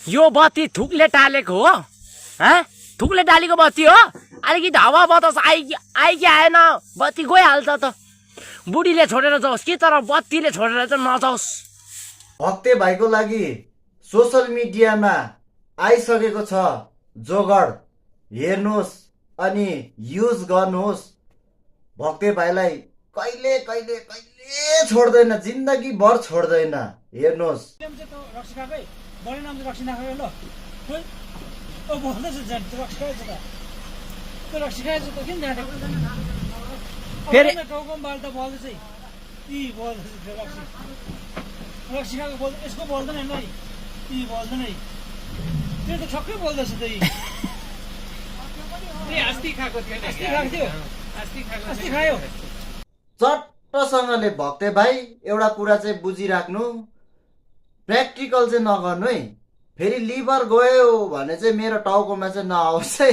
यो बत्ती थुकले टालेको हो थुकले टालेको बत्ती हो अलिकति हावा बतास आइ आएन बत्ती गइहाल्छ त बुढीले छोडेर जाओस् कि तर बत्तीले छोडेर चाहिँ नजाओस् भक्ते भाइको लागि सोशल मिडियामा आइसकेको छ जोगड हेर्नुहोस् अनि युज गर्नुहोस् भक्ते भाइलाई कहिले कहिले कहिले छोड्दैन जिन्दगी भर छोड्दैन हेर्नुहोस् यसको बोल्दैन नि यी बोल्दैन त्यो त छक्कै बोल्दैछ त अस्ति खायो चट्टसँगले भक्ते भाइ एउटा कुरा चाहिँ बुझिराख्नु प्र्याक्टिकल चाहिँ नगर्नु है फेरि लिभर गयो भने चाहिँ मेरो टाउकोमा चाहिँ नआओस् है